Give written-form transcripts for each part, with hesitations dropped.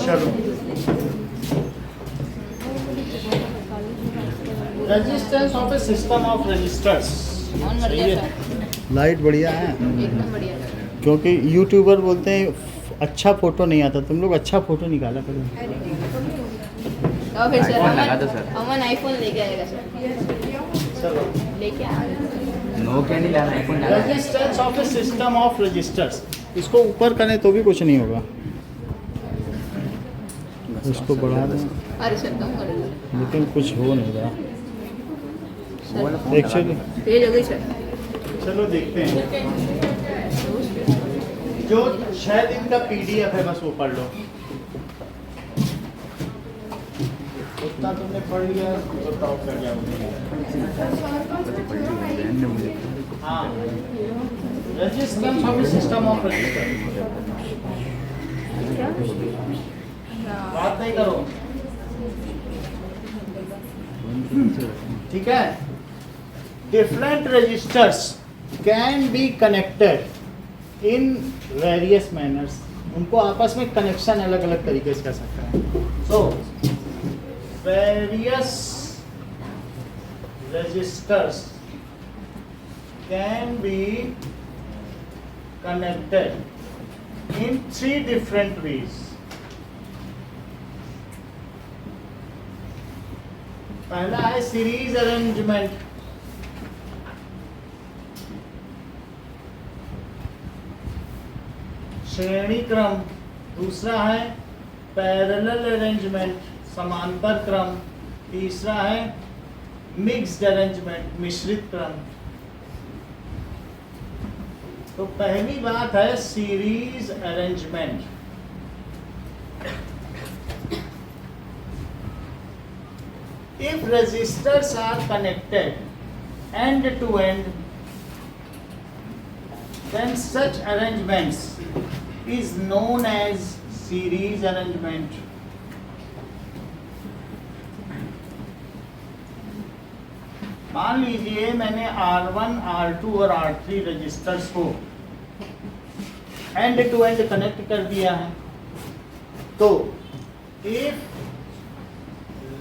चलो resistance of a system of resistors. Light बढ़िया है एकदम बढ़िया। क्योंकि यूट्यूबर बोलते हैं अच्छा फोटो नहीं आता, तुम लोग अच्छा फोटो निकाला करो। और फिर सर iPhone लगा दो सर। अमन आईफोन लेके आएगा सर। चलो लेके आएगा। नो क्या नहीं लाना आईफोन लाना। Resistance of a system of resistors, इसको ऊपर करें तो भी कुछ नहीं होगा, इसको बढ़ा दें अरे सर कम कर दो लेकिन कुछ हो नहीं रहा सर। एक्चुअली। तेज हो गई सर। चलो देखते हैं, जो 6 दिन का पीडीएफ है बस वो पढ़ लो, उतना तुमने पढ़ लिया तो टॉप कर जाओगे। हाँ, resistance of a system of resistor, बात नहीं करो, ठीक है। Different resistors can be connected in various manners, उनको आपस में कनेक्शन अलग अलग तरीके से कर सकते हैं। So various resistors can be connected in 3 different ways. पहला है सीरीज अरेंजमेंट, श्रेणी क्रम। दूसरा है पैरेलल अरेंजमेंट, समांतर क्रम। तीसरा है मिक्स्ड अरेंजमेंट, मिश्रित क्रम। तो पहली बात है series arrangement. If resistors are connected end to end, then such arrangements is known as series arrangement. मान लीजिए मैंने R1, R2 और R3 रजिस्टर्स को एंड टू एंड कनेक्ट कर दिया है, तो if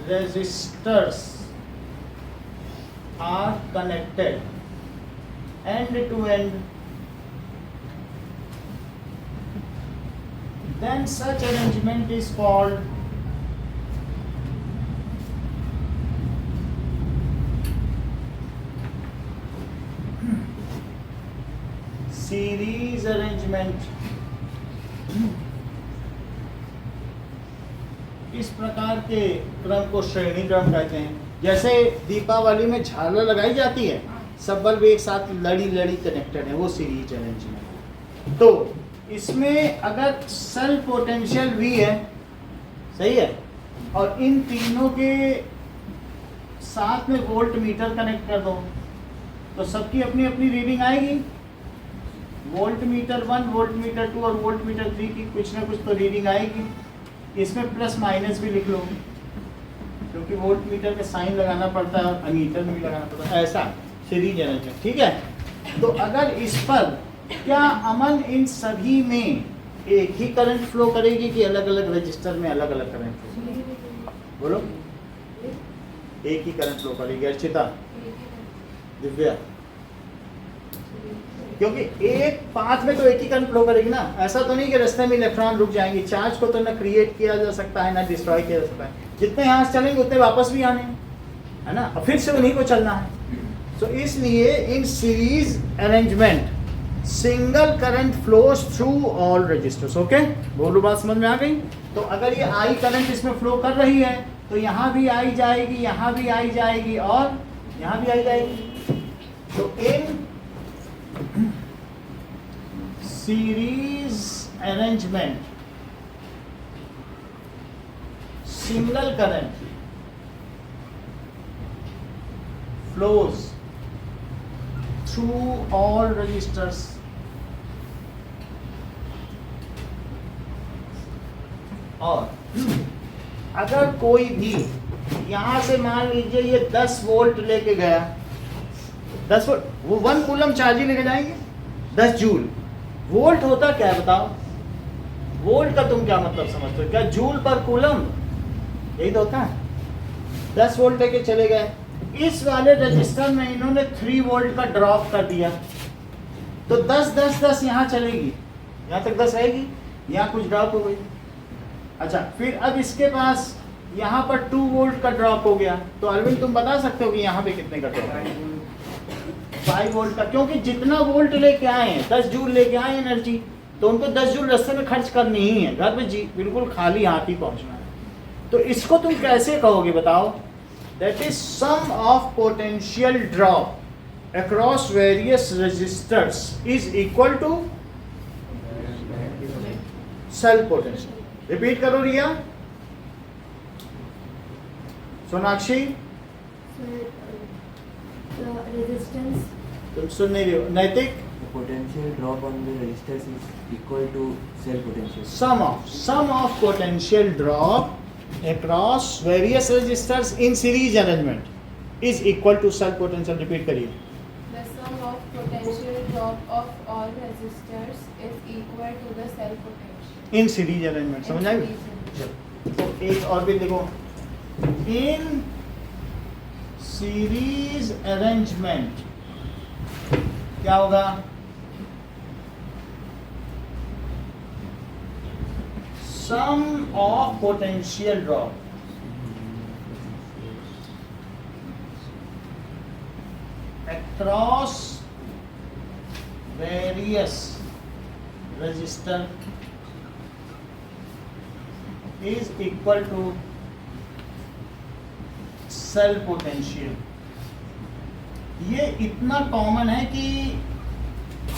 resistors are connected end to end, then such arrangement is called series arrangement. इस प्रकार के क्रम को श्रेणी क्रम कहते हैं। जैसे दीपावली में झालर लगाई जाती है, सब बल्ब एक साथ लड़ी लड़ी कनेक्टेड है, वो सीरीज अरेंजमेंट। तो इसमें अगर सेल पोटेंशियल V है, सही है, और इन तीनों के साथ में वोल्ट मीटर कनेक्ट कर दो, तो सबकी अपनी अपनी रीडिंग आएगी। वोल्ट मीटर 1, वोल्ट मीटर 2 और वोल्ट मीटर 3 की कुछ ना कुछ तो रीडिंग आएगी। इसमें प्लस माइनस भी लिख लो, क्योंकि वोल्ट मीटर का साइन लगाना पड़ता है और अमीटर में भी लगाना पड़ता है, ऐसा सीरीज अरेंजमेंट, ठीक है। तो अगर इस पर क्या अमन इन सभी में एक ही करंट फ्लो करेगी कि अलग अलग रजिस्टर में अलग अलग करंट फ्लो? बोलो, एक ही करंट फ्लो करेगी। अर्चिता, दिव्या, क्योंकि एक पाथ में तो एक ही करंट फ्लो करेगी ना, ऐसा तो नहीं कि रास्ते में इलेक्ट्रॉन रुक जाएंगे। चार्ज को तो ना क्रिएट किया जा सकता है ना डिस्ट्रॉय किया जा सकता है, जितने यहाँ से चलेंगे उतने वापस भी आने हैं, है ना, और फिर से उन्हीं को चलना है। तो इसलिए in series arrangement single current flows through all resistors. Okay, बोलो, बात समझ में आ गई? तो अगर ये आई करंट इसमें फ्लो कर रही है तो यहाँ भी आई जाएगी, यहाँ भी आई जाएगी और यहाँ भी आई जाएगी। तो इन series arrangement single current flows through all resistors और अगर कोई भी यहां से मान लीजिए ये 10 वोल्ट लेके गया, 10 वोल्ट, वो 1 कूलम चार्ज ही लेके जाएंगे, 10 जूल। वोल्ट होता क्या है बताओ? वोल्ट का तुम क्या मतलब समझते हो? क्या जूल पर कूलम? यही तो होता है। 10 वोल्ट लेके चले गए, इस वाले रजिस्टर में इन्होंने 3 वोल्ट का ड्रॉप कर दिया, तो 10 यहाँ चलेगी, यहाँ तक 10 रहेगी, यहाँ कुछ ड्रॉप हो गई। अच्छा, फिर अब इसके पास यहाँ पर 2 वोल्ट का ड्रॉप हो गया, तो अरविंद तुम बता सकते हो कि यहाँ पे कितने का ड्रॉप है? 5 वोल्ट का, क्योंकि जितना वोल्ट लेके आए हैं, 10 जूल लेके आए एनर्जी, तो उनको 10 जूल रास्ते में खर्च करनी ही है, घर पे जी बिल्कुल खाली हाथ ही पहुंचना है। तो इसको तुम कैसे कहोगे बताओ? That is sum of potential drop across various resistors is equal to cell potential. Repeat करो रिया। सोनाक्षी resistance तुम सुन नहीं रहे हो। नैतिक The potential drop on the resistors is equal to cell potential. sum of potential drop across various resistors in series arrangement is equal to cell potential। repeat करिए। the sum of potential drop of all resistors is equal to the cell potential in series arrangement समझ आई? चलो, तो एक और भी देखो, in series arrangement क्या होगा? sum of potential drop across various resistor is equal to cell potential। ये इतना कॉमन है कि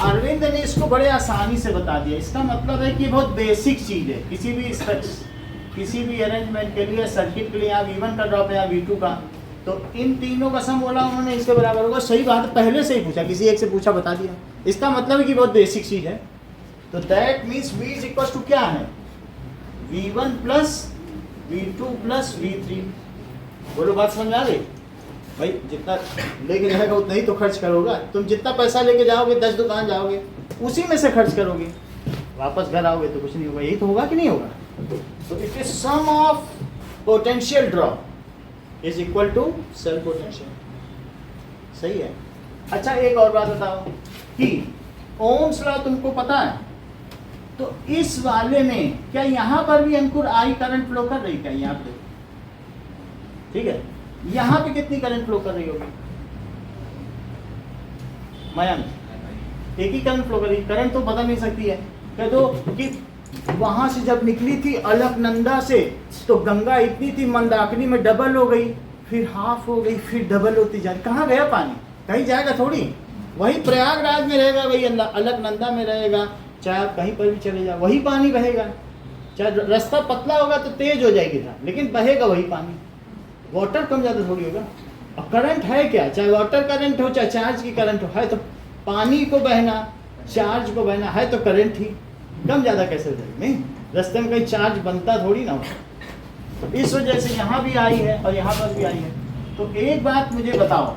अरविंद ने इसको बड़े आसानी से बता दिया। इसका मतलब है कि बहुत बेसिक चीज है, किसी भी अरेंजमेंट के लिए, सर्किट के लिए, यहाँ V1 का ड्रॉप है, यहाँ V2 का, तो इन तीनों का सम बोला उन्होंने, इसके बराबर होगा। सही बात, पहले से ही पूछा, किसी एक से पूछा बता दिया। इसका मतलब है कि बहुत बेसिक चीज है। तो that means V is equal to क्या है? V1 plus V2 plus V3। बोलो, बात समझ में आ गई? भाई जितना लेके जाएगा उतना ही तो खर्च करोगा। तुम जितना पैसा लेके जाओगे, 10 दुकान जाओगे, उसी में से खर्च करोगे, वापस घर आओगे तो कुछ नहीं होगा। यही तो होगा कि नहीं होगा? तो it is sum of potential drop is equal to cell potential. सही है। अच्छा, एक और बात बताओ कि ओम्स लॉ तुमको पता है, तो इस वाले में क्या यहाँ पर भी अंकुर आई करंट फ्लो कर रही? क्या यहाँ पे? ठीक है, यहाँ पे कितनी करंट फ्लो कर रही होगी? मयंक, एक ही करंट फ्लो कर रही। करंट तो बदल नहीं सकती है। कह दो कि वहां से जब निकली थी अलकनंदा से, तो गंगा इतनी थी, मंदाकिनी में डबल हो गई, फिर हाफ हो गई, फिर डबल होती जा रही। कहाँ गया पानी? कहीं जाएगा थोड़ी, वही प्रयागराज में रहेगा, वही अलकनंदा में रहेगा, चाहे आप कहीं पर भी चले जाओ वही पानी बहेगा। चाहे रास्ता पतला होगा तो तेज हो जाएगी धार, लेकिन बहेगा वही पानी। वाटर कम ज़्यादा थोड़ी होगा। और करंट है क्या? चाहे वाटर करंट हो, चाहे चार्ज की करंट हो, है तो पानी को बहना, चार्ज को बहना, है तो करंट ही। कम ज़्यादा कैसे हो जाएगी? नहीं, रास्ते में कहीं चार्ज बनता थोड़ी ना हो। इस वजह से यहाँ भी आई है और यहाँ पर भी आई है। तो एक बात मुझे बताओ,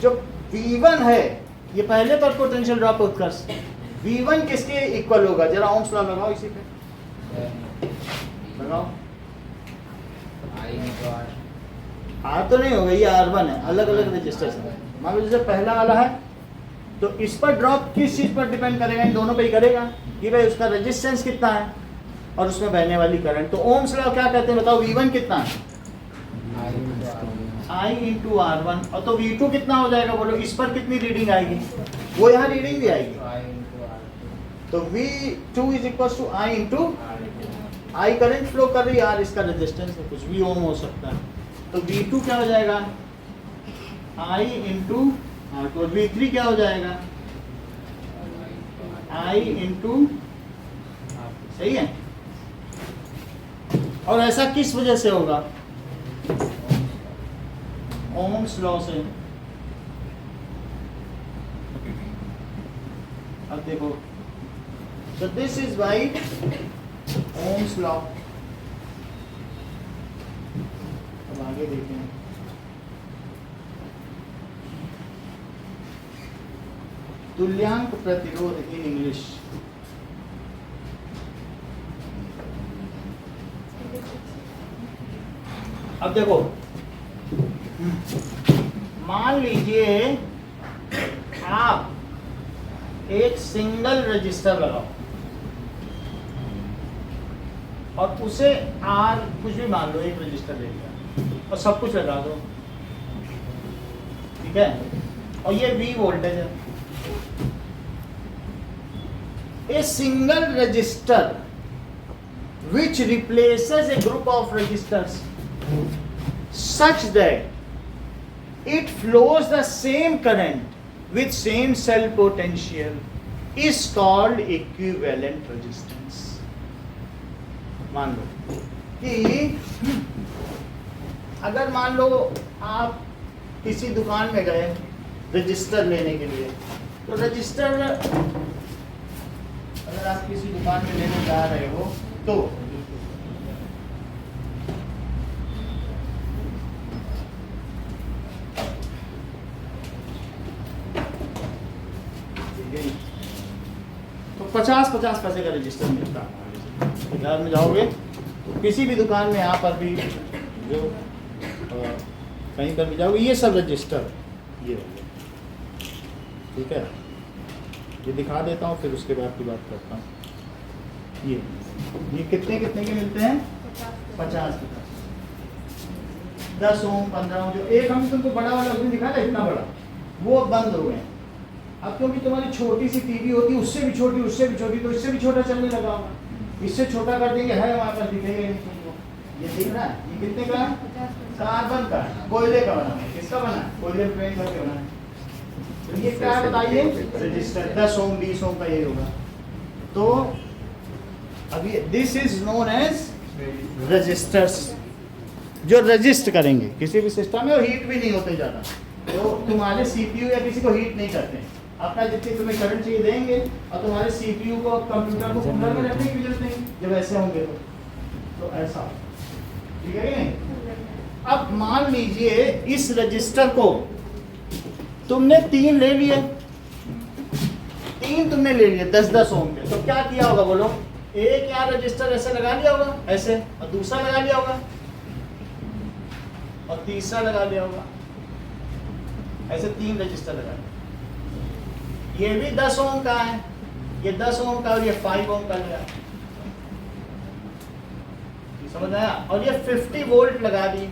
जो V1 है, ये पहले पर पोटेंशियल ड्रॉप उत्कर्ष, V1 किसके इक्वल होगा? जरा ओम्स लॉ लगाओ इसी पे, लगाओ। आर तो नहीं होगा, ये R1 है, अलग अलग रजिस्टर्स है। मान लो जैसे पहला वाला है, तो इस पर ड्रॉप किस चीज़ पर डिपेंड करेगा? इन दोनों पे ही करेगा कि भाई उसका रेजिस्टेंस कितना है और उसमें बहने वाली करंट। तो ओम्स लॉ क्या कहते हैं बताओ? V1 कितना है? I into R1। और तो V2 कितना हो जाएगा बोलो? इस पर कितनी रीडिंग आएगी? वो यहाँ रीडिंग भी आएगी। तो V2 is equal to I into I current flow कर रही है, R इसका रेजिस्टेंस है, कुछ भी ओम हो सकता है। तो V2 क्या हो जाएगा? I into R2। और V3 क्या हो जाएगा? I इंटू, सही है। और ऐसा किस वजह से होगा? ओम्स लॉ से। अब देखो, so this is by Ohm's law। अब आगे देखें। तुल्यांक प्रतिरोध इन इंग्लिश। अब देखो, मान लीजिए आप एक सिंगल रजिस्टर लगाओ और उसे आर कुछ भी मान लो, एक रजिस्टर ले लिया और सब कुछ लगा दो, ठीक है, और ये V वोल्टेज है। ए single register which replaces a group of resistors such that it flows the same current with same cell potential is called equivalent resistance। मान लो कि अगर मान लो आप किसी दुकान में गए रजिस्टर लेने के लिए, तो रजिस्टर अगर आप किसी दुकान में लेने जा रहे हो तो तो 50-50 पैसे का रजिस्टर मिलता है। बाजार में जाओगे तो किसी भी दुकान में, यहाँ पर भी जो कहीं पर भी जाओगे, ये सब रजिस्टर ये होंगे, ठीक है। ये दिखा देता हूँ, फिर उसके बाद की बात करता हूँ। ये कितने कितने के मिलते हैं? 50 10 ओम 15 ओम। जो एक हम तुमको बड़ा वाला उसने दिखा था, इतना बड़ा, वो बंद हो गए। अब क्योंकि तुम्हारी छोटी सी टीवी होती है, उससे भी छोटी, उससे भी छोटी, तो इससे भी छोटा चलने लगा होगा। इससे छोटा कर देंगे, है हमारे पास, दिखेगा नहीं तुमको। ये दिख रहा है, ये कितने का है? कार्बन का, कोयले का बना है। किसका बना है? कोयले पे करके बना है। तो ये क्या है बताइए? रजिस्टर 10 ओम 20 ओम का ये होगा। तो अभी this is known as resistors, जो रजिस्ट करेंगे किसी भी सिस्टम में, और हीट भी नहीं होते ज़्यादा। तो तुम्हारे सीपीयू या किसी को हीट नहीं करते, अपना जितनी तुम्हें करंट चाहिए देंगे, और तुम्हारे सीपीयू को, कंप्यूटर को कूलर में रखने की जरूरत नहीं जब ऐसे होंगे तो ऐसा, ठीक है कि नहीं? अब मान लीजिए इस रजिस्टर को तुमने 3 ले लिए, 3 तुमने ले लिए 10-10 ओम के, तो क्या किया होगा बोलो? एक यहाँ रजिस्टर ऐसे लगा लिया होगा, ऐसे, और दूसरा लगा लिया होगा, और तीसरा लगा लिया होगा, ऐसे 3 रजिस्टर लगा लिया। ये भी 10 ओम का है, ये 10 ओम का, और ये 5 ओम का लिया, समझ आया? और ये 50 वोल्ट लगा दी।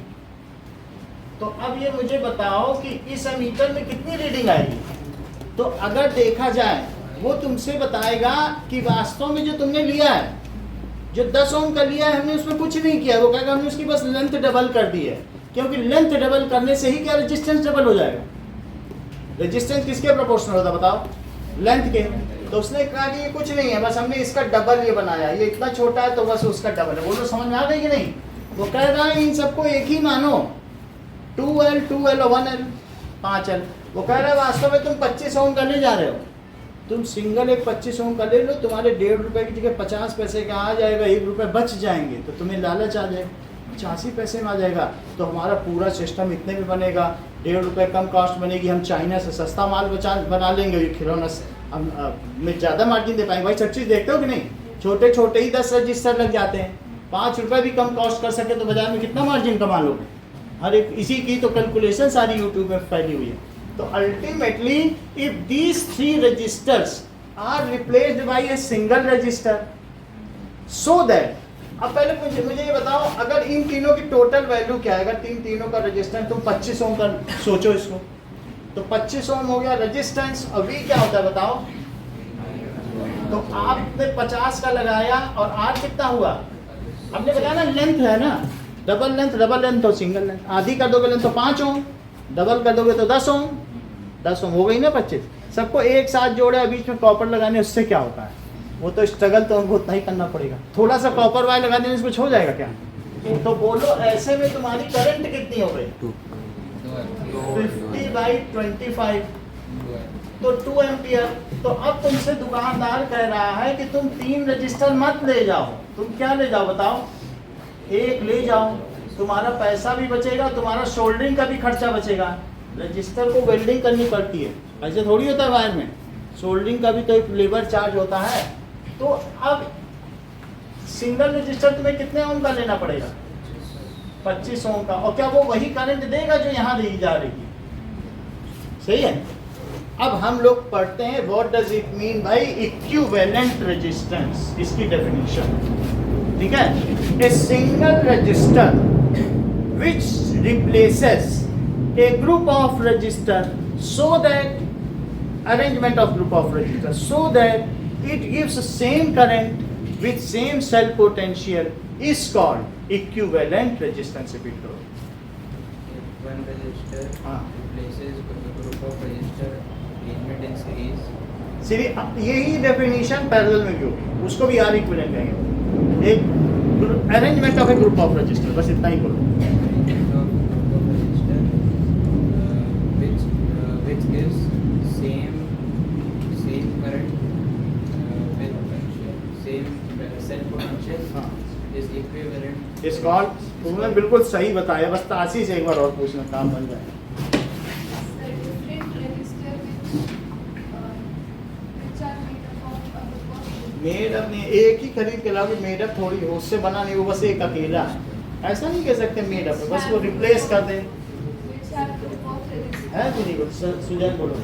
तो अब ये मुझे बताओ कि इस एमीटर में कितनी रीडिंग आएगी? तो अगर देखा जाए, वो तुमसे बताएगा कि वास्तव में जो तुमने लिया है, जो 10 ओम का लिया है, हमने उसमें कुछ नहीं किया। वो कहेगा हमने उसकी बस लेंथ डबल कर दी है, क्योंकि लेंथ डबल करने से ही क्या रेजिस्टेंस डबल हो जाएगा। रेजिस्टेंस किसके प्रोपोर्शनल होता बताओ? लेंथ के। तो उसने कहा कि ये कुछ नहीं है, बस हमने इसका डबल ये बनाया, ये इतना छोटा है तो बस उसका डबल है। वो तो समझ में आ गई कि नहीं? वो कह रहा है इन सबको एक ही मानो, 2L 2L 1L 5L। वो कह रहा है वास्तव में तुम 25 ओम का ले जा रहे हो, तुम सिंगल एक 25 ओम का ले लो, तुम्हारे 1.5 रुपए की जगह 50 पैसे का आ जाएगा, 1 रुपये बच जाएंगे, तो तुम्हें लालच आ जाएगा, 85 पैसे में आ जाएगा, तो हमारा पूरा सिस्टम इतने में बनेगा, 1.5 रुपये कम कॉस्ट बनेगी, हम चाइना से सस्ता माल बना लेंगे, ये खिलौना में ज़्यादा मार्जिन दे पाएंगे। भाई सब चीज़ देखते हो कि नहीं? छोटे छोटे ही 10 रजिस्टर लग जाते हैं, 5 रुपये भी कम कॉस्ट कर सके तो बाजार में कितना मार्जिन कमा लोगे? हर एक इसी की तो कैलकुलेशन सारी यूट्यूब में फैली हुई है। तो ultimately if these 3 resistors are replaced by a single resistor, so that, अब पहले मुझे ये बताओ, अगर इन तीनों की टोटल वैल्यू क्या है? अगर तीनों का रजिस्टेंस तुम 25 ओम का सोचो इसको, तो 25 ओम हो गया रजिस्टेंस, और V क्या होता है बताओ? तो आपने 50 का लगाया, और R कितना हुआ? हमने बताया ना लेंथ है ना, डबल लेंथ तो सिंगल लेंथ, आधी कर दोगे लेंथ तो 5 ओम, डबल कर दोगे तो 10 ओम, 10 ओम हो गई ना 25। सबको एक साथ जोड़े, बीच में कॉपर लगाने, उससे क्या होता है? वो तो स्ट्रगल तो हमको उतना ही करना पड़ेगा। थोड़ा सा कॉपर वायर लगा देने से कुछ हो जाएगा क्या? तो बोलो ऐसे में तुम्हारी करंट कितनी हो गई? 50/25, तो 2 एम्पियर। तो अब तुमसे दुकानदार कह रहा है कि तुम 3 रजिस्टर मत ले जाओ, तुम क्या ले जाओ बताओ? 1 ले जाओ, तुम्हारा पैसा भी बचेगा, तुम्हारा सोल्डरिंग का भी खर्चा बचेगा। रजिस्टर को वेल्डिंग करनी पड़ती है, ऐसे थोड़ी होता है वायर में, सोल्डरिंग का भी तो एक लेबर चार्ज होता है। तो अब सिंगल रजिस्टर तुम्हें कितने ओम का लेना पड़ेगा? 25 ओम का। और क्या वो वही करंट देगा जो यहाँ दी जा रही है? सही है। अब हम लोग पढ़ते हैं what does it mean by equivalent resistance, इसकी डेफिनेशन। ठीक है। ए single register which replaces A group of register so that arrangement of group of resistors so that it gives same current with same cell potential is called equivalent resistance epitope. If one resistor हाँ। replaces a group of resistor arrangement in series, series, यही definition parallel में भी होगी, उसको भी are equivalent कहेंगे। एक arrangement of A group of register, बस इतना ही बोलो। arrangement of group of resistor which gives same current with same cell potential हाँ। is equivalent. इस कॉल तुमने बिल्कुल सही बताया, बस तासी से एक बार और पूछना, काम बन जाए। The different resistor which are made up of a group of made up ने एक ही खरीद के लाओगे, मेडअप थोड़ी हो, उससे बना नहीं, वो बस एक अकेला है। ऐसा नहीं कह सकते मेडअप है, बस वो रिप्लेस कर दें। which are group of resistors. है कि नहीं? सुजैन बोलो।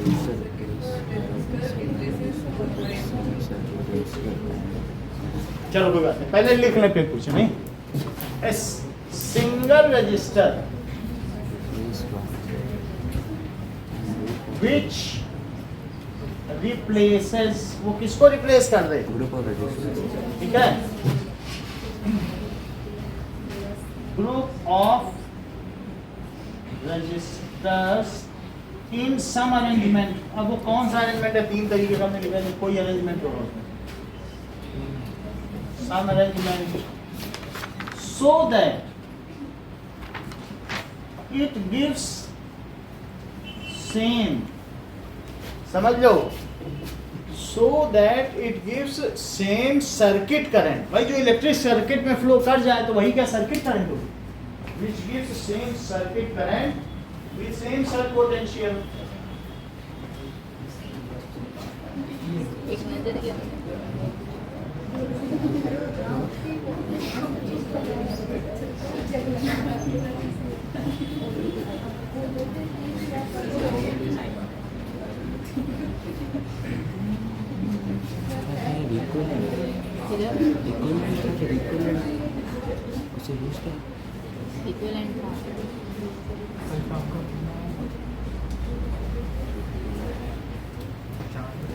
चलो कोई बात नहीं, पहले लिख ले फिर पूछे। नहीं, सिंगल रजिस्टर विच रिप्लेसेस, वो किसको रिप्लेस कर दे? Group of resistors. ठीक है, group of resistors in some arrangement. अब वो कौन सा अरेंजमेंट है? 3 तरीके का हमने लिखा है, कोई अरेंजमेंट होगा उसमें। Some arrangement so that it gives same, समझ लो, so that it gives same circuit current. भाई जो इलेक्ट्रिक सर्किट में फ्लो कर जाए तो वही क्या सर्किट करंट होगी? which gives same circuit current with same cell potential. एक नजर क्या इक्विवेलेंट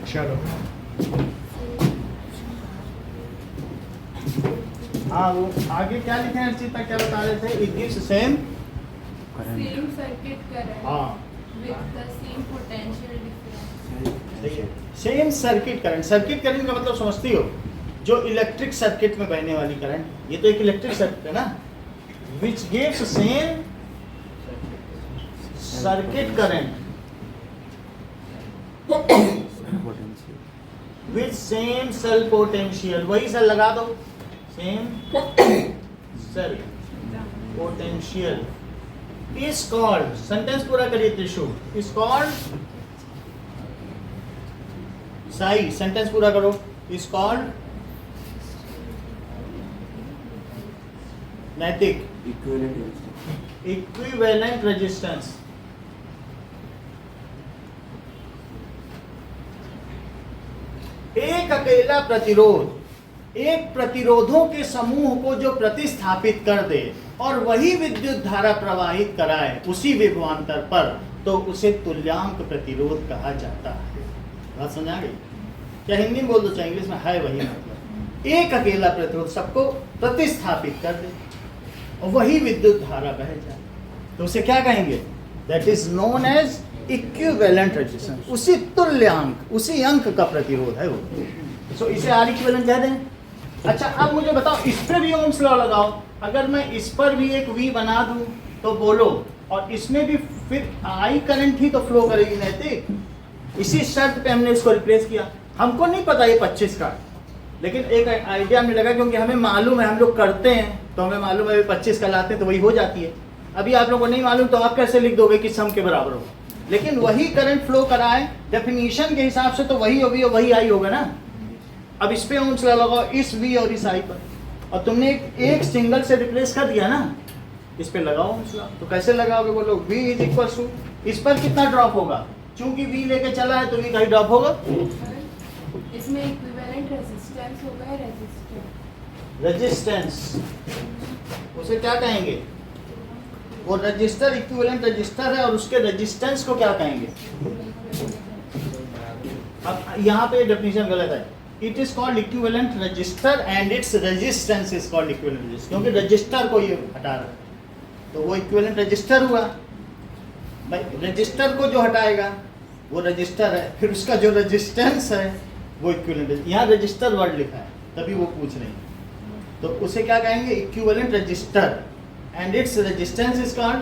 चलो, हाँ वो आगे क्या लिखे हैं अर्चिता, क्या बता रहे थे? It gives same Same circuit current हाँ with the same potential difference. Same circuit current. Circuit current का मतलब समझती हो? जो इलेक्ट्रिक सर्किट में बहने वाली करंट, ये तो एक इलेक्ट्रिक सर्किट है ना। Which gives same circuit current Potential. With same cell potential. वही सेल लगा दो, same cell potential is called, sentence पूरा करिए Trishul, is called Sai, sentence पूरा करो, is called Naitik Equivalent resistance. Equivalent resistance. एक अकेला प्रतिरोध एक प्रतिरोधों के समूह को जो प्रतिस्थापित कर दे और वही विद्युत धारा प्रवाहित कराए उसी विभवांतर पर, तो उसे तुल्यांक प्रतिरोध कहा जाता है। बात समझ आ गई? क्या हिंदी में बोल दो चाहे इंग्लिश में, है वही मतलब। एक अकेला प्रतिरोध सबको प्रतिस्थापित कर दे और वही विद्युत धारा बह जाए, तो उसे क्या कहेंगे? That is known as equivalent resistance. उसी तुल्यांक, उसी अंक का प्रतिरोध है वो। सो इसे आर इक्विवेलेंट कह दें। अच्छा, अब मुझे बताओ, इस पर भी ओम्स लॉ लगाओ। अगर मैं इस पर भी एक V बना दूं तो बोलो, और इसमें भी फिर आई करंट ही तो फ्लो करेगी नैतिक। इसी शर्त पे हमने इसको रिप्लेस किया। हमको नहीं पता ये 25 का, लेकिन एक आइडिया हमने लगा, क्योंकि हमें मालूम है, हम लोग करते हैं तो हमें मालूम है 25 का लाते हैं तो वही हो जाती है। अभी आप लोगों को नहीं मालूम तो आप कैसे लिख दोगे कि सम के बराबर होगा? लेकिन वही करंट फ्लो करा है, डेफिनेशन के हिसाब से तो वही V और वही I होगा ना। अब इस पे ओम्स लॉ लगाओ इस V और इस I पर, और तुमने एक सिंगल से रिप्लेस कर दिया ना, इस पे लगाओ ओम्स लॉ। तो कैसे लगाओगे बोलो, V इज इक्वल टू, इस पर कितना ड्रॉप होगा, चूंकि V लेके चला है तो V का ही ड्रॉप होगा। इसमें इक्विवेलेंट रेजिस्टेंस होगा, रेजिस्टेंस उसे क्या कहेंगे, वो रजिस्टर इक्विवेलेंट रजिस्टर है और उसके रेजिस्टेंस को क्या कहेंगे। अब यहाँ पे डेफिनेशन गलत है, it is called equivalent register and its resistance is called equivalent register, क्योंकि रजिस्टर को ये हटा रहा है तो वो इक्विवेलेंट रजिस्टर हुआ। भाई रजिस्टर को जो हटाएगा वो रजिस्टर है, फिर उसका जो रेजिस्टेंस है वो इक्विवेलेंट। यहाँ रजिस्टर वर्ड लिखा है तभी वो पूछ रहे हैं, तो उसे क्या कहेंगे, equivalent register and its resistance is called,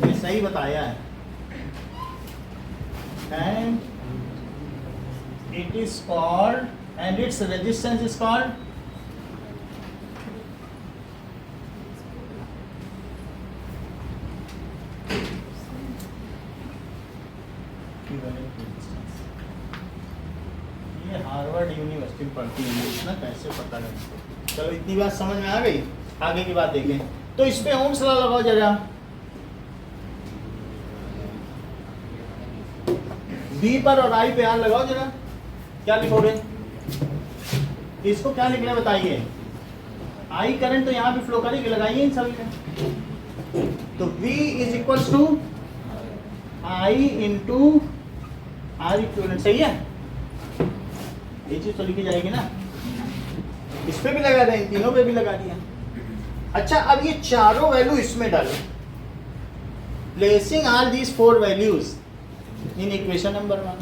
ये सही बताया है, and it is called and its resistance is called equivalent resistance. ये हार्वर्ड यूनिवर्सिटी में पढ़ती है ना, कैसे पता लगे। चलो इतनी बात समझ में आ गई, आगे की बात देखें। तो इस पे ओम्स लॉ लगाओ जरा, B पर और I पे R लगाओ जरा, क्या लिखोगे, इसको क्या लिखना बताइए। I करंट तो यहाँ पे फ्लो करेगी, लगाइए इन सभी में। तो V is equal to I into R equivalent, सही है, ये चीज तो लिखी जाएगी ना। इस पे भी लगा दें, तीनों पे भी लगा दिया। अच्छा अब ये चारों वैल्यू इसमें डालो, placing all these 4 values in equation number 1,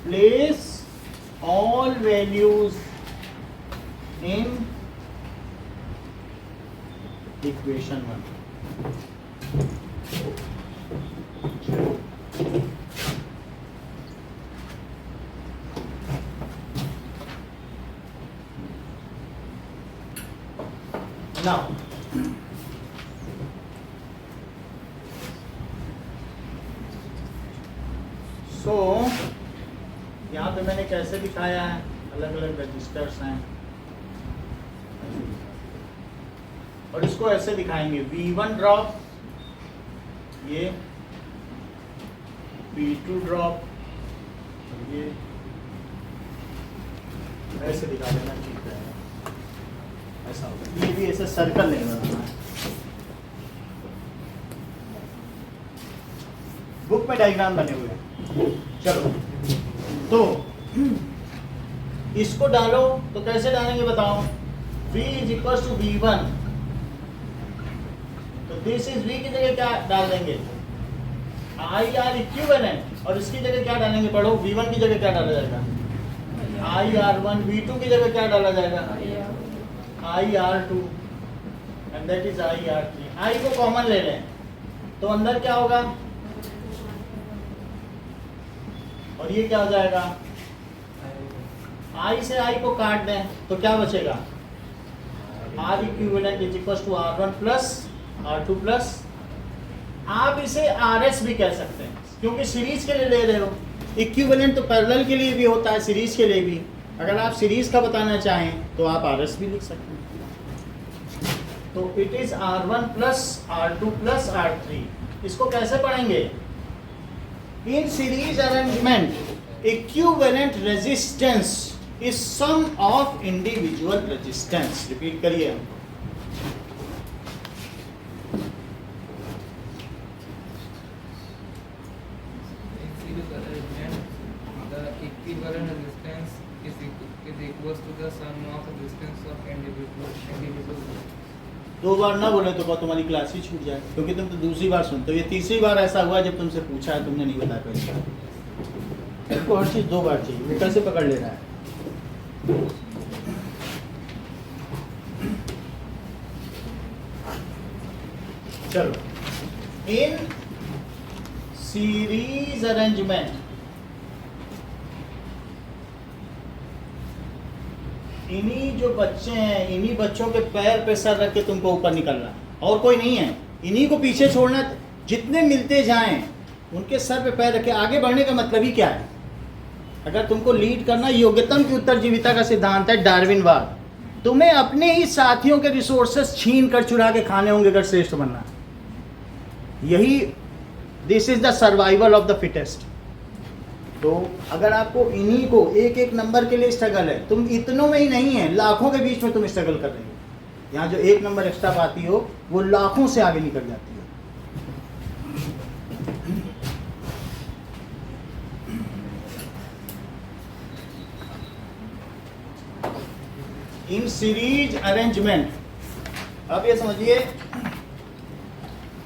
place all values in equation 1। Now, so यहाँ पे मैंने कैसे दिखाया है, अलग अलग रजिस्टर्स हैं और इसको ऐसे दिखाएंगे, V1 ड्रॉप, ये V2 ड्रॉप, ये ऐसे दिखा देना ठीक है, ऐसा होगा। ये भी ऐसे सर्कल नहीं बनाना है, बुक में डायग्राम बने हुए हैं। चलो तो इसको डालो, तो कैसे डालेंगे बताओ, V is equal to V1, तो दिस इज V की जगह क्या डाल देंगे, IR इक्विवेलेंट, और इसकी जगह क्या डालेंगे, पढ़ो, V1 की जगह क्या डाला जाएगा, IR1, V2 की जगह क्या डाला जाएगा, IR2, and that is IR3। I को कॉमन ले लें तो अंदर क्या होगा, और ये क्या हो जाएगा, I से I को काट दें तो क्या बचेगा, R equivalent is equal to R1 plus R2 plus, आप इसे RS भी कह सकते हैं क्योंकि सीरीज के लिए ले रहे हो। इक्विवेलेंट तो पैरेलल के लिए भी होता है, सीरीज के लिए भी। अगर आप सीरीज का बताना चाहें तो आप RS भी लिख सकते हैं। तो it is R1 plus R2 plus R3। इसको कैसे पढ़ेंगे, in series arrangement equivalent resistance is sum of individual resistance. Repeat करिए, equivalent resistance is equals to the sum of resistance of individual। 2 बार ना बोले तो तुम्हारी क्लास ही छूट जाए, क्योंकि तुम तो दूसरी बार सुनते हो। ये तीसरी बार ऐसा हुआ जब तुमसे पूछा है, तुमने नहीं बताया पहले। तुमको हर चीज 2 बार चाहिए, वो कैसे पकड़ ले रहा है। चलो, इन सीरीज अरेंजमेंट इन्हीं जो बच्चे हैं, इन्हीं बच्चों के पैर पे सर रख के तुमको ऊपर निकलना, और कोई नहीं है। इन्हीं को पीछे छोड़ना, जितने मिलते जाएं उनके सर पे पैर रखे आगे बढ़ने का मतलब ही क्या है? अगर तुमको लीड करना, योग्यतम की उत्तरजीविता का सिद्धांत है डार्विनवाद। तुम्हें अपने ही साथियों के रिसोर्सेस छीन कर चुरा के खाने होंगे अगर श्रेष्ठ बनना। यही this is the survival of the fittest. तो अगर आपको इन्हीं को एक एक नंबर के लिए स्ट्रगल है, तुम इतनों में ही नहीं है, लाखों के बीच में तुम स्ट्रगल कर रहे हो। यहाँ जो एक नंबर एक्स्ट्रा पाती हो वो लाखों से आगे निकल जाती है। इन सीरीज अरेंजमेंट, अब ये समझिए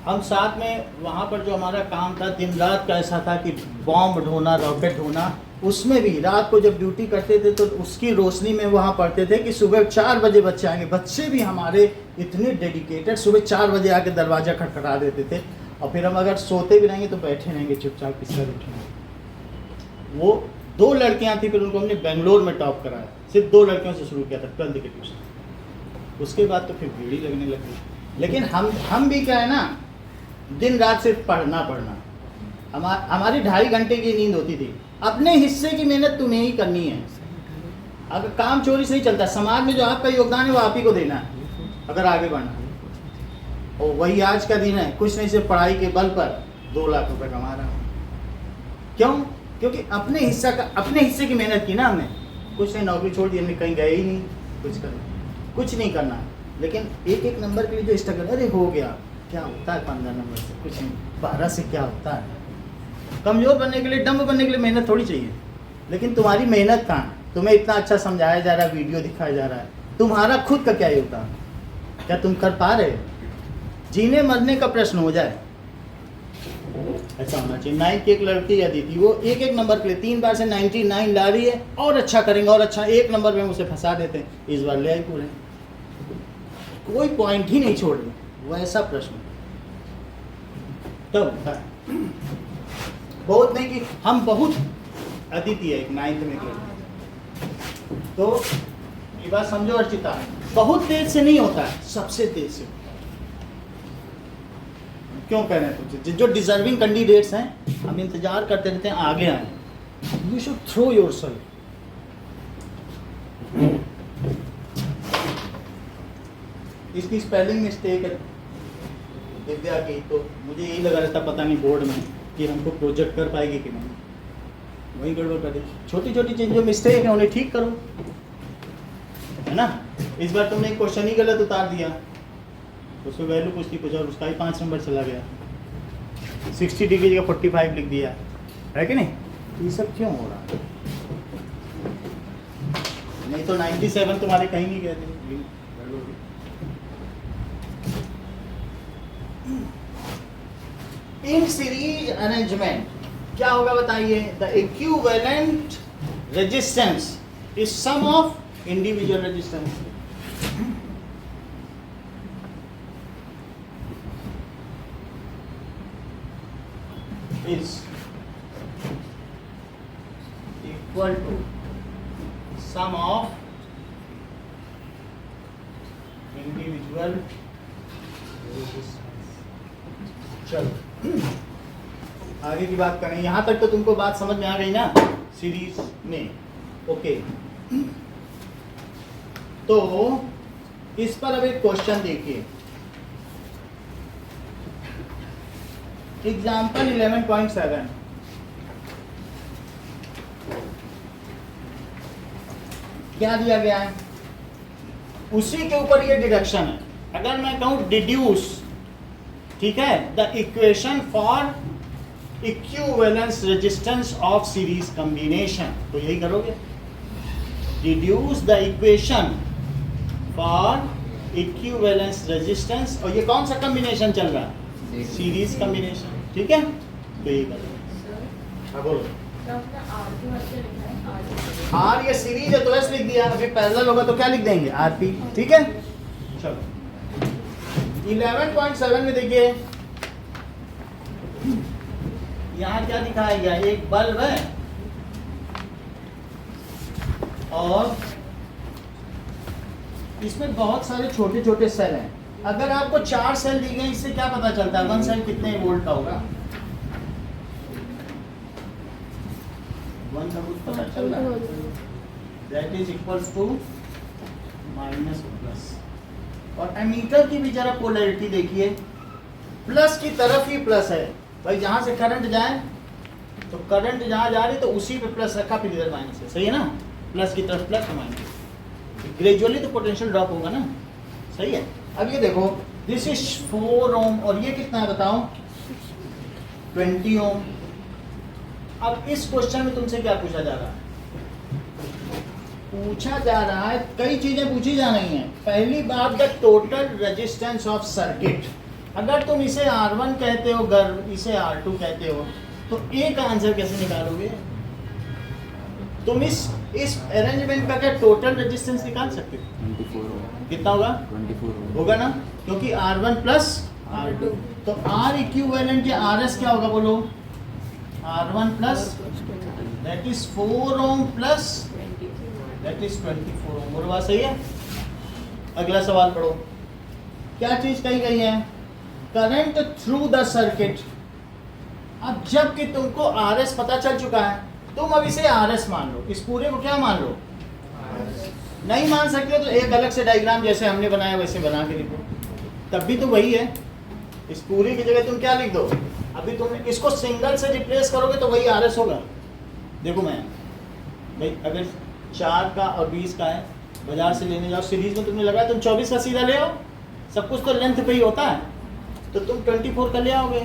हम साथ में वहाँ पर जो हमारा काम था दिन रात का ऐसा था कि बॉम्ब ढोना, रॉकेट ढोना, उसमें भी रात को जब ड्यूटी करते थे तो उसकी रोशनी में वहाँ पढ़ते थे कि सुबह 4 बजे बच्चे आएंगे। बच्चे भी हमारे इतने डेडिकेटेड, सुबह 4 बजे आके दरवाज़ा खटखटा देते थे और फिर हम अगर सोते भी रहेंगे तो बैठे रहेंगे चुपचाप, किसका उठेंगे। वो 2 लड़कियाँ थी, फिर उनको हमने बेंगलोर में टॉप कराया। सिर्फ 2 लड़कियों से शुरू किया था 12th के ट्यूशन, उसके बाद तो फिर भीड़ ही लगने लगी। लेकिन हम भी क्या है ना, दिन रात सिर्फ पढ़ना। हमारी 2.5 घंटे की नींद होती थी। अपने हिस्से की मेहनत तुम्हें ही करनी है। अगर काम चोरी से नहीं चलता, समाज में जो आपका योगदान है वो आप ही को देना है अगर आगे बढ़ना है। और वही आज का दिन है, कुछ नहीं सिर्फ पढ़ाई के बल पर 2 लाख रुपए कमा रहा हूँ। क्यों? क्योंकि अपने हिस्से की मेहनत की ना हमने। कुछ नहीं, नौकरी छोड़ दी हमने, कहीं गए ही नहीं, कुछ नहीं करना। लेकिन एक एक नंबर के लिए जो स्ट्रगल, अरे हो गया, क्या होता है 15 नंबर से? कुछ नहीं, 12 से क्या होता है? कमज़ोर बनने के लिए, डम्ब बनने के लिए मेहनत थोड़ी चाहिए। लेकिन तुम्हारी मेहनत कहाँ है? तुम्हें इतना अच्छा समझाया जा रहा है, वीडियो दिखाया जा रहा है, तुम्हारा खुद का क्या योगदान? क्या तुम कर पा रहे? जीने मरने का प्रश्न हो जाए ऐसा होना चाहिए। 9th की एक लड़की यदि थी, वो एक एक नंबर के लिए 3 बार से 99 ला रही है, और अच्छा करेंगे और अच्छा, 1 नंबर में उसे फंसा देते हैं, इस बार ले आई पूरे, कोई पॉइंट ही नहीं छोड़ रहे। वो ऐसा प्रश्न तब होता है। बहुत नहीं कि हम बहुत अदिति है एक 9th में गए, तो ये बात समझो अर्चिता, बहुत तेज से नहीं होता है, सबसे तेज से। क्यों कह रहे हैं तुमसे? जो डिजर्विंग कैंडिडेट्स हैं, हम इंतजार करते रहते हैं आगे आए। You should throw yourself. इसकी स्पेलिंग मिस्टेक है दिव्या की, तो मुझे यही लगा रहता पता नहीं बोर्ड में कि हमको प्रोजेक्ट कर पाएगी कि नहीं, वही गड़बड़ कर दी। छोटी छोटी चीज जो मिस्टेक है उन्हें ठीक करो, है ना। इस बार तुमने एक क्वेश्चन ही गलत उतार दिया, उसमें वैल्यू पूछती कुछ और, उसका ही 5 नंबर चला गया। 60 डिग्री की जगह 45 लिख दिया, है कि नहीं? ये सब क्यों हो रहा? नहीं तो 97 तुम्हारे कहीं नहीं गए थे। इन सीरीज अरेंजमेंट क्या होगा बताइए? The equivalent resistance is sum of individual resistance. is equal to sum of individual resistance। चलो आगे की बात करें। यहां तक तो तुमको बात समझ में आ गई ना सीरीज में? ओके, तो इस पर अब एक क्वेश्चन देखिए। एग्जाम्पल 11.7, क्या दिया गया है? उसी के ऊपर ये डिडक्शन है। अगर मैं कहूं डिड्यूस, ठीक है, the equation for equivalence resistance of series combination, तो यही करोगे, deduce the equation for equivalence resistance. और ये कौन सा कॉम्बिनेशन चल रहा है? सीरीज कॉम्बिनेशन, ठीक है। तो ये करो। हाँ बोलो। आर ये सीरीज है तो एस लिख दिया, अभी पैरेलल होगा तो क्या लिख देंगे? आरपी, ठीक है। चलो 11.7 में देखिए, यहाँ क्या दिखाया गया? एक बल्ब है और इसमें बहुत सारे छोटे छोटे सेल हैं। अगर आपको 4 सेल दी गई, इससे क्या पता चलता है 1 सेल कितने वोल्ट का होगा? 1 का कुछ पता चल रहा है, that is equals to minus plus. और एमीटर की भी जरा पोलैरिटी देखिए, प्लस की तरफ ही प्लस है भाई, जहां से करंट जाए तो करंट जहां जा रही तो उसी पे प्लस रखा, फिर इधर माइनस है, सही है ना? प्लस की तरफ प्लस माइनस, ग्रेजुअली तो पोटेंशियल ड्रॉप होगा ना, सही है। अब ये देखो, दिस इज 4 ओम और ये कितना है बताओ? 20 ओम। अब इस क्वेश्चन में तुमसे क्या पूछा जा रहा है? पूछा जा रहा है, कई चीजें पूछी जा रही हैं। पहली बात, the total resistance of circuit. अगर तुम इसे R1 कहते हो, अगर इसे R2 कहते हो, तो ए का आंसर कैसे निकालोगे? तुम इस अरेंजमेंट का क्या टोटल रेजिस्टेंस निकाल सकते हो? 24 होगा। कितना होगा? 24 होगा ना, क्योंकि R1 प्लस R2, तो R इक्विवेलेंट या RS क्या होगा बोलो? R1 plus that is 4 ohm plus that is 24 ओम। बोलो बात सही है? अगला सवाल पढ़ो, क्या चीज कही गई है? Current through the circuit. अब जबकि तुमको RS पता चल चुका है, तुम अब इसे RS मान लो, इस पूरे को क्या मान लो? नहीं मान सकते तो एक अलग से डायग्राम जैसे हमने बनाया वैसे बना के लिखो, तब भी तो वही है। इस पूरी की जगह तुम क्या लिख दो? अभी तुम इसको सिंगल से रिप्लेस करोगे तो वही RS होगा। देखो मैं भाई, अगर 4 का और 20 का है, बाजार से लेने जाओ, सीरीज में तुमने लगाया, तुम 24 का सीधा ले आओ, सब कुछ तो लेंथ पे ही होता है, तो तुम 24 का ले आओगे।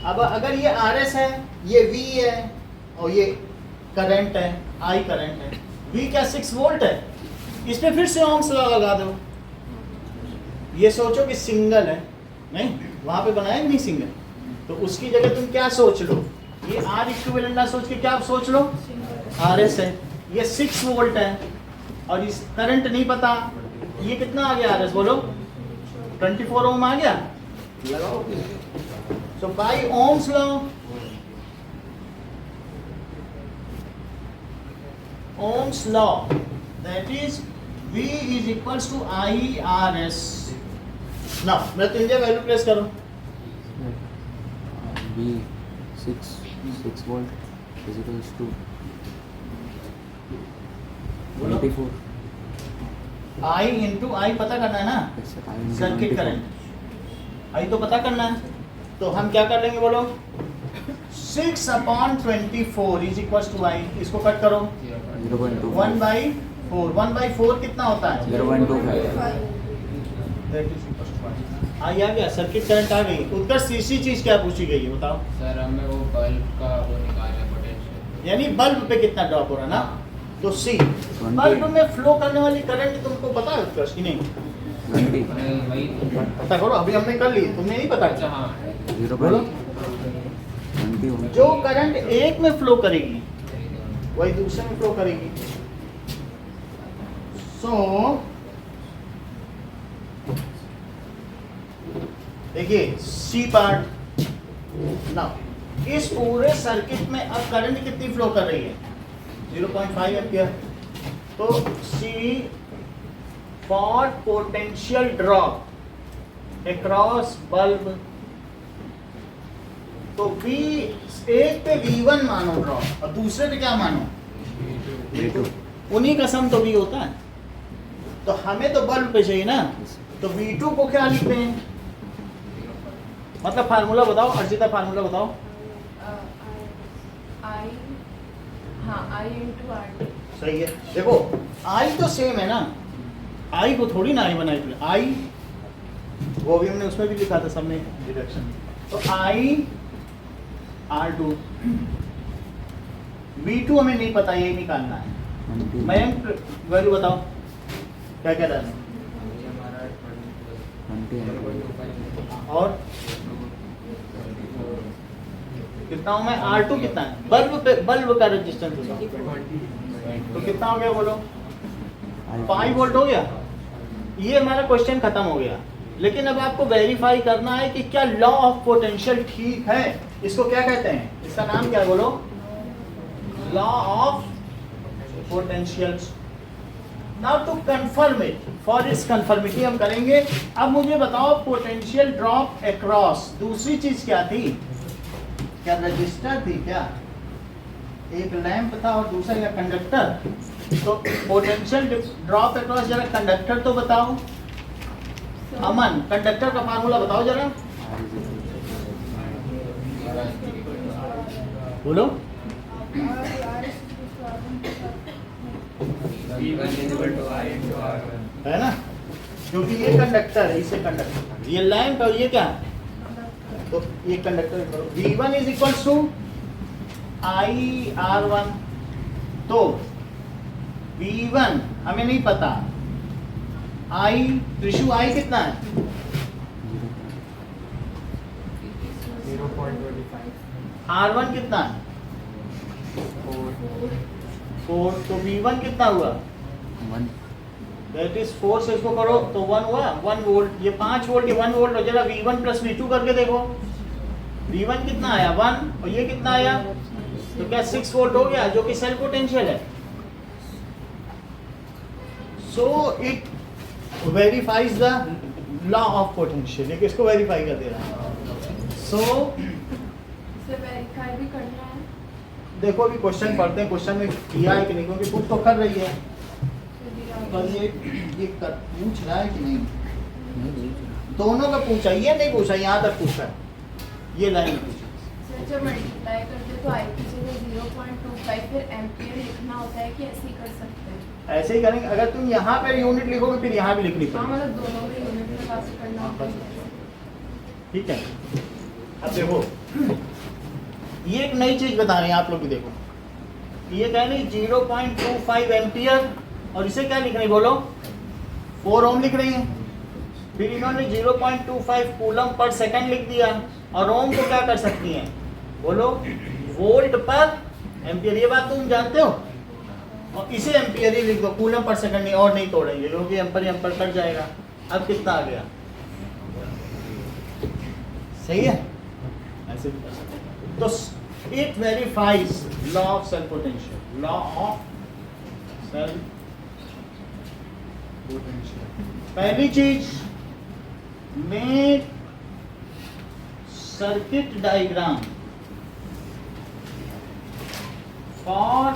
अब अगर ये RS है, ये V है और ये करंट है, I करंट है, V क्या 6 वोल्ट है, इस पे फिर से ओम्स लॉ लगा दो। ये सोचो कि सिंगल है, नहीं वहां पे बनाया नहीं सिंगल, तो उसकी जगह तुम क्या सोच लो? ये R इक्विवेलेंट ना सोच के क्या सोच लो? RS है, ये 6 वोल्ट है और इस करंट नहीं पता, ये कितना आ गया RS बोलो? 24 ओम आ गया, लगाओ। So by Ohm's law, Ohm's law that is V is equals to IRS. Now मैं तो इनके वैल्यू प्लेस करो। V 6 volt is equals to 24. I into I पता करना है ना, Yes, sir. I into circuit 24. Current I तो पता करना है, तो हम क्या कर लेंगे बोलो? 6/24 is equals to I, इसको कट करो 0.25. 1/4, 1/4 कितना होता है? 0.25. That is equals to I। आ गया, सर्किट करंट आ गई। उत्कर्ष तीसरी चीज क्या पूछी गई है बताओ? सर हमें वो बल्ब का वो निकालना है, पोटेंशियल। यानी बल्ब पे कितना ड्रॉप हो रहा है ना, तो सी 20. बल्ब में फ्लो करने वाली करंट तुमको पता है उत्कर्ष की नहीं? 20. वही पता करो, अभी हमने कर ली, तुमने नहीं पता? अच्छा हाँ 0.20 ओम। जो करंट एक में फ्लो करेगी वही दूसरे में फ्लो करेगी। सो देखिए सी पार्ट ना, इस पूरे सर्किट में अब करंट कितनी फ्लो कर रही है? 0.5 एम्पियर। तो see for potential drop across bulb, तो V एक पे V1 मानो ड्रॉप और दूसरे पे क्या मानो? V2. उन्हीं का सम तो V होता है, तो हमें तो बल्ब पे चाहिए ना, तो V2 को क्या लिखते हैं? मतलब फार्मूला बताओ अर्जिता, फार्मूला बताओ। I into R2। सही है, देखो I तो सेम है ना, I को थोड़ी ना I बनाई थी, I वो भी हमने उसमें भी लिखा था सबने डिडक्शन, तो I R2, V2 हमें नहीं पता, ये निकालना है। 20. मयंक वैल्यू बताओ क्या क्या डालना है? ये हमारा 20. और कितना हूँ मैं? R2 कितना है? बल्ब पे बल्ब का रेजिस्टेंस बताओ, तो कितना हो गया बोलो? 5 वोल्ट हो गया। ये हमारा क्वेश्चन खत्म हो गया, लेकिन अब आपको वेरीफाई करना है कि क्या लॉ ऑफ पोटेंशियल ठीक है। इसको क्या कहते हैं? इसका नाम क्या है बोलो? Law of potential. Now to confirm it, for its conformity हम करेंगे। अब मुझे बताओ पोटेंशियल ड्रॉप अक्रॉस, दूसरी चीज क्या थी? क्या रजिस्टर थी क्या? एक लैंप था और दूसरा क्या कंडक्टर? तो पोटेंशियल ड्रॉप अक्रॉस जरा कंडक्टर तो बताओ। अमन कंडक्टर का फार्मूला बताओ जरा, बोलो। V1 is equal to I into R1. है ना, क्योंकि ये कंडक्टर है, इसे कंडक्टर, ये लैंप और ये क्या, तो ये कंडक्टर करो। V1 is equal to I R1। तो V1 हमें नहीं पता, आई त्रिशु आई कितना है? 0.25. R1 कितना है? 4। तो V1 कितना हुआ? 1. दैट इज 4 से इसको करो तो 1 हुआ, 1 वोल्ट। ये 5 वोल्ट, ये 1 वोल्ट हो जाएगा। V1 प्लस V2 करके देखो, V1 कितना आया? 1, और ये कितना आया? तो क्या 6 वोल्ट हो गया, जो कि सेल्फ पोटेंशियल है। So it verifies the law of potential, ये किसको वेरीफाई कर दे रहा है? सो इसे वेरीफाई भी करना है। देखो अभी क्वेश्चन पढ़ते हैं, क्वेश्चन में किया है कि नहीं, क्योंकि खुद तो कर रही है, पर ये पूछ रहा है कि नहीं, दोनों का पूछा, ये नहीं पूछा, यहाँ तक पूछा, ये लाइन पूछा। सर जब मल्टीप्लाई करते तो आई की जगह 0.25 फिर एम्पियर लिखना होता है कि ऐसे ही कर सकते हैं? ऐसे ही करेंगे। अगर तुम यहाँ पे यूनिट लिखोगे फिर यहाँ भी लिखनी हाँ पड़ेगी, मतलब दोनों में यूनिट में पास करना हाँ, होता बस। है। ठीक है। अब देखो ये एक नई चीज बता रहे हैं आप लोग भी, देखो ये कह रही 0.25 एम्पियर, और इसे क्या लिख रही बोलो? 4 ओम लिख रही है। फिर इन्होंने 0.25 कूलम पर सेकंड लिख दिया, और ओम को क्या कर सकती हैं बोलो? वोल्ट पर एम्पियर। ये बात तुम जानते हो, और इसे एम्पियर ही लिख दो, कूलम पर सेकंड नहीं, और नहीं तोड़ेंगे क्योंकि एम्पर एम्पर कट जाएगा। अब कितना आ गया? सही है, ऐसे भी कर सकते हैं। तो it verifies law of self potential, law of self potential. पहली चीज, make circuit diagram for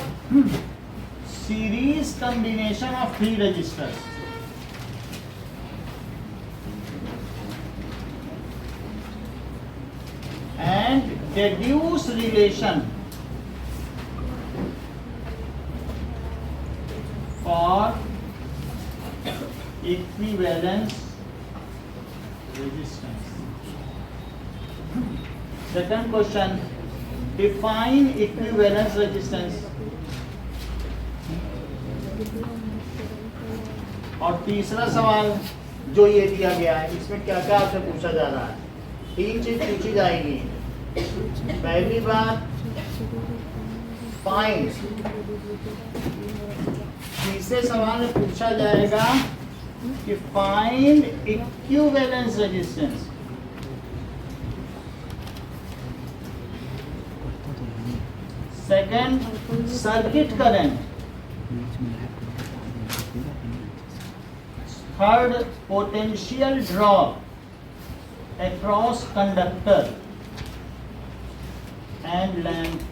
series combination of 3 resistors. And deduce relation for equivalence resistance. Second question, define equivalence resistance. और तीसरा सवाल जो ये दिया गया है, इसमें क्या क्या आपसे पूछा जा रहा है? 3 चीज पूछी जाएगी। पहली बात, फाइंड, तीसरे सवाल में पूछा जाएगा कि find equivalence resistance. Second, circuit current. Third, potential drop across conductor and lamp.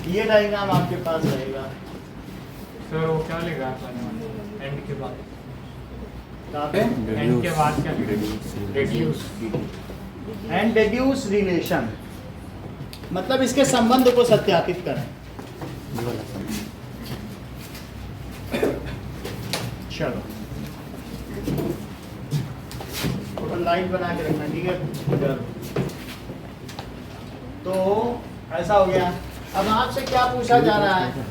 ये डायग्राम आपके पास रहेगा। सर वो क्या लिखा है एंड के बाद? कहाँ पे? एंड के बाद क्या रिड्यूस एंड डेड्यूस रिलेशन, मतलब इसके संबंध को सत्यापित करें। चलो थोड़ा लाइट बना के रखना, ठीक है? तो ऐसा हो गया। अब आपसे क्या पूछा जा रहा है?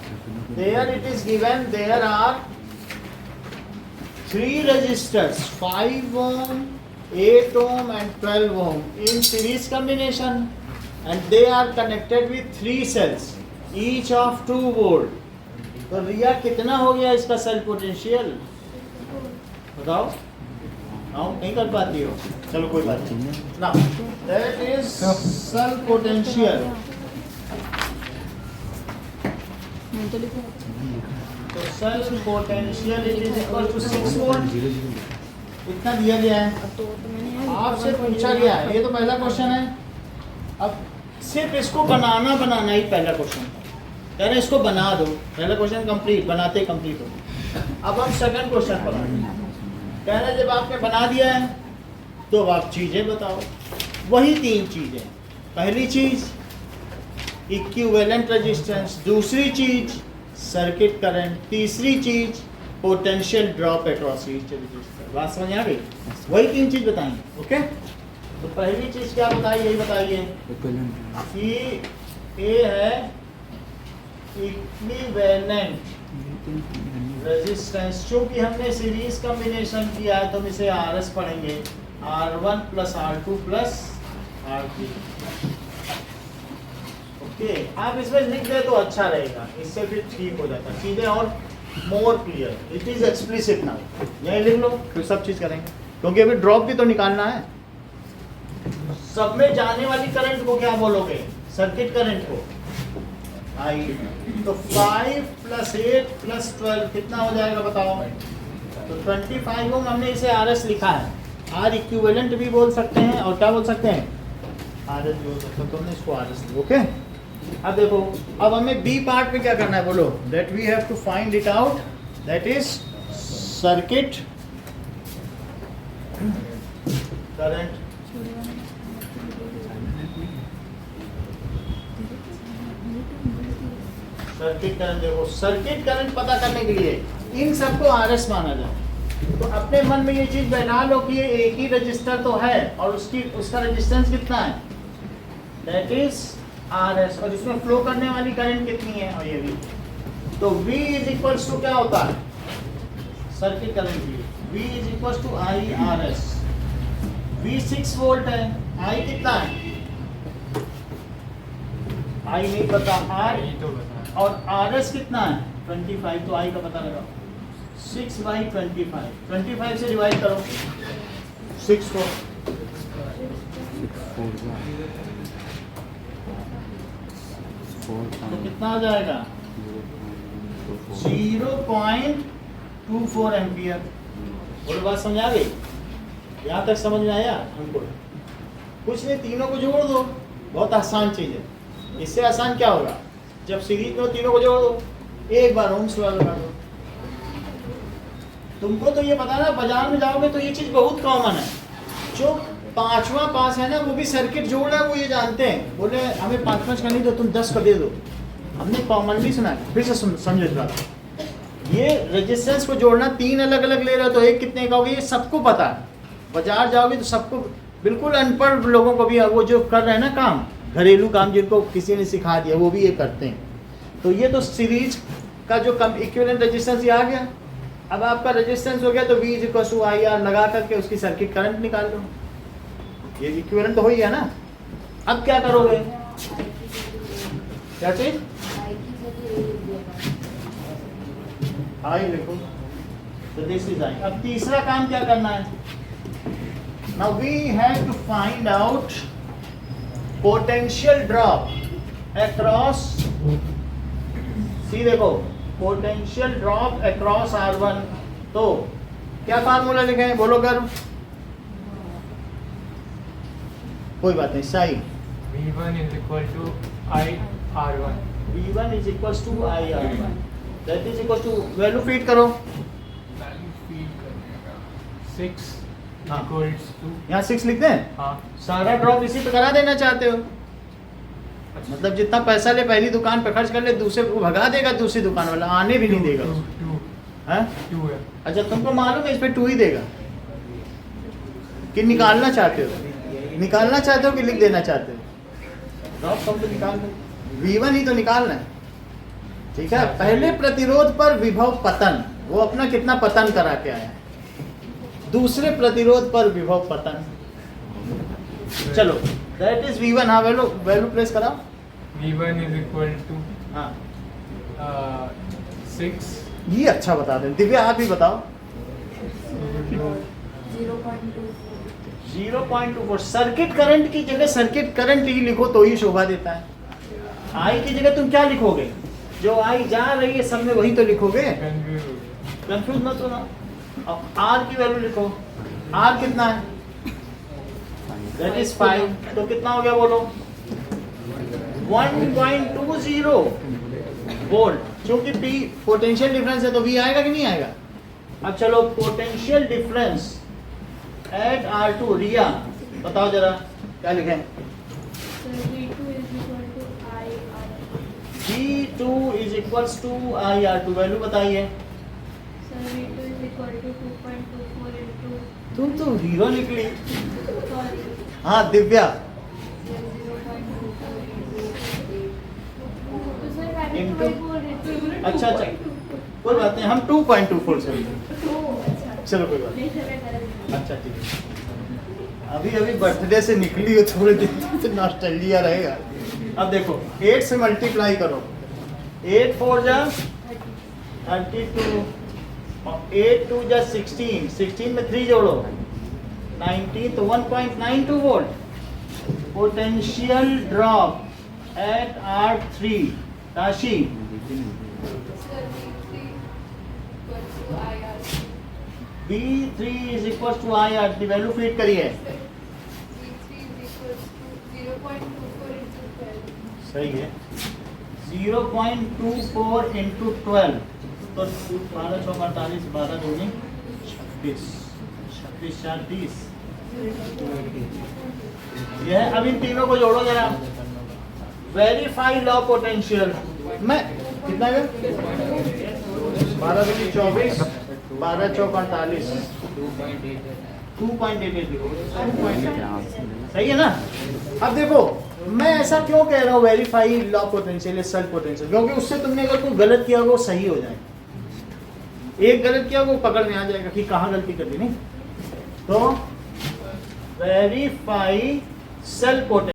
There it is given there are 3 resistors, 5 ohm, 8 ohm and 12 ohm in series combination, and they are connected with 3 cells, each of 2 volt. तो रिया कितना हो गया इसका सेल्फ पोटेंशियल बताओ। हाँ नहीं कर पाती हो, चलो कोई बात नहीं ना। That is self potential. मैं तो लिखूँ तो self potential it is equal to 6 volt. इतना दिया गया है, तो मैंने यार आपसे पूछा गया है, ये तो पहला क्वेश्चन है। अब सिर्फ इसको बनाना ही पहला क्वेश्चन था, कह रहे हैं इसको बना दो, पहला क्वेश्चन कंप्लीट, बनाते कंप्लीट हो। अब हम सेकंड क्वेश्चन पर आए, कह रहे हैं जब आपने बना दिया है तो अब आप चीज़ें बताओ। वही 3 चीज़ें, पहली चीज़ इक्विवेलेंट रेजिस्टेंस, दूसरी चीज़ सर्किट करंट, तीसरी चीज़ potential drop across each resistor. बात समझ आ गई? वही 3 चीज़ बताएंगे। ओके, तो पहली चीज़ क्या बताई, यही बताइए कि ए है इक्विवेलेंट रेजिस्टेंस। चूंकि हमने सीरीज कॉम्बिनेशन किया है तो हम इसे RS पढ़ेंगे, R1 plus R2 plus R3। Okay, आप इसमें लिख दे तो अच्छा रहेगा, इससे फिर ठीक हो जाता है चीज़ें और more clear. It is explicit now, यही लिख लो फिर सब चीज़ करेंगे, क्योंकि अभी ड्रॉप भी तो निकालना है। सब में जाने वाली करंट को क्या बोलोगे, सर्किट करंट को आई। तो 5 प्लस 8 प्लस 12 कितना हो जाएगा बताओ। तो 25 ओम हमने इसे RS लिखा है, R इक्विवेलेंट भी बोल सकते हैं और क्या बोल सकते हैं RS भी बोल सकते हैं, तो हमने इसको RS लिखा। ओके, अब देखो, अब हमें बी पार्ट में क्या करना है बोलो। That we have to find it out, that is circuit current. Circuit current, देखो सर्किट करंट पता करने के लिए इन सबको RS माना जाए। तो अपने मन में ये चीज बना लो कि ये एक ही रजिस्टर तो है और उसका रेजिस्टेंस कितना है, दैट इज RS, और इसमें फ्लो करने वाली करंट कितनी है, और ये भी। तो V इज इक्वल्स टू क्या होता है सर्किट करंट की, V is equals to IRS। V 6 volt है, I कितना है, I नहीं पता, R और RS कितना है 25, तो I का पता लगाओ 6/25, 25 से डिवाइड करो 6 को, तो कितना आ जाएगा 0.24 एम्पियर। और बात समझ आ गई, यहाँ तक समझ में आया हमको? कुछ नहीं, तीनों को जोड़ दो, बहुत आसान चीज़ है। इससे आसान क्या होगा, जब सीरीज में तीनों को जोड़ दो, एक बार ओम्स लॉ लगा दो। तुमको तो ये पता ना, बाजार में जाओगे तो ये चीज़ बहुत कॉमन है। जो 5वां पास है ना, वो भी सर्किट जोड़ रहा है, वो ये जानते हैं, बोले हमें 5 करनी तो तुम 10 कर दे दो। हमने कॉमनली सुना है, फिर से समझो इस बात। ये रेजिस्टेंस को जोड़ना 3 अलग अलग ले रहे हो तो एक कितने का होगा, ये सबको पता है। बाजार जाओगे तो सबको, बिल्कुल अनपढ़ लोगों को भी, वो जो कर रहे हैं ना काम, घरेलू काम जिनको किसी ने सिखा दिया, वो भी ये करते हैं। तो ये तो सीरीज का जो कम इक्विवेलेंट रेजिस्टेंस ये आ गया। अब आपका रेजिस्टेंस हो गया तो V इक्वल टू IR लगा करके उसकी सर्किट करंट निकाल लो, ये इक्विवेलेंट तो हो ही है ना। अब क्या करोगे, क्या चीज I लिखो, तो दिस इज I। अब तीसरा काम क्या करना है, now we have to find out potential drop across, see देखो पोटेंशियल ड्रॉप अक्रॉस R1। तो क्या फार्मूला लिखे हैं बोलो गर्व, कोई बात नहीं, सही। V1 is equal to IR1. V1 is equals to IR1, that is equals to, value feed करो, Value feed करने का 6 हाँ। equals to, यहाँ 6 लिखते हैं। हाँ, सारा ड्रॉप इसी पे करा देना चाहते हो, अच्छा, मतलब जितना पैसा ले पहली दुकान पे खर्च कर ले, दूसरे को भगा देगा, दूसरी दुकान वाला आने भी नहीं देगा उसको। हैं? 2 है, अच्छा तुमको मालूम है इस पे 2 ही देगा, कि निकालना चाहते हो, निकालना चाहते हो कि लिख देना चाहते हो, ड्रॉप कम तो निकाल दो, V1 ही तो निकालना है, ठीक है। पहले प्रतिरोध पर विभव पतन, वो अपना कितना पतन करा के आया है, दूसरे प्रतिरोध पर विभव पतन। चलो दैट इज V1, हाँ वैल्यू प्लेस कराओ। V1 is equal to हाँ 6. ये अच्छा बता दें। दिव्या आप भी बताओ। 0.24। सर्किट करंट की जगह सर्किट करंट ही लिखो तो ही शोभा देता है। आई की जगह तुम क्या लिखोगे? जो आई जा रही है सब में वही तो लिखोगे। कंफ्यूज मत होना। अब आर की वैल्यू लिखो। आर कितना है? That is 5। तो कितना हो गया बोलो? 1.20 वोल्ट। क्योंकि पी पोटेंशियल डिफरेंस है तो वी आएगा कि नहीं आएगा? अब चलो पोटेंशियल डिफरेंस एट R2। रिया बताओ जरा क्या लिखें? V2 is equals to IR2। Value बताइए। तुम तो हीरो निकली। हाँ दिव्या। अच्छा अच्छा कोई बात नहीं, हम 2.24 से चलो कोई बात नहीं। अच्छा ठीक है। अभी अभी बर्थडे से निकली हो, थोड़े दिन से नॉस्टैल्जिया रहेगा। अब देखो 8 से मल्टीप्लाई करो। 8 4 जा 32 और 8 2 जा 16। 16 में 3 जोड़ो 19। तो 1.92 volt potential drop eight R3। राशि V3 is equals to IR। की वैल्यू फीड करिए। सही है। 0.24 into 12 तो 12 6 48 12 दूनी 26 26 4 30। यह है। अब इन तीनों को जोड़ो जरा। Verify law potential. मैं कितना है? 12 दूनी 24 12 चौक 48 2.88 सही है ना? अब देखो मैं ऐसा क्यों कह रहा हूँ verify law potential self potential, क्योंकि उससे तुमने अगर कोई गलत किया वो सही हो जाए। एक गलत किया वो पकड़ में आ जाएगा कि कहाँ गलती कर दी। नहीं तो वेरीफाई सेल्फ पोटेंशियल।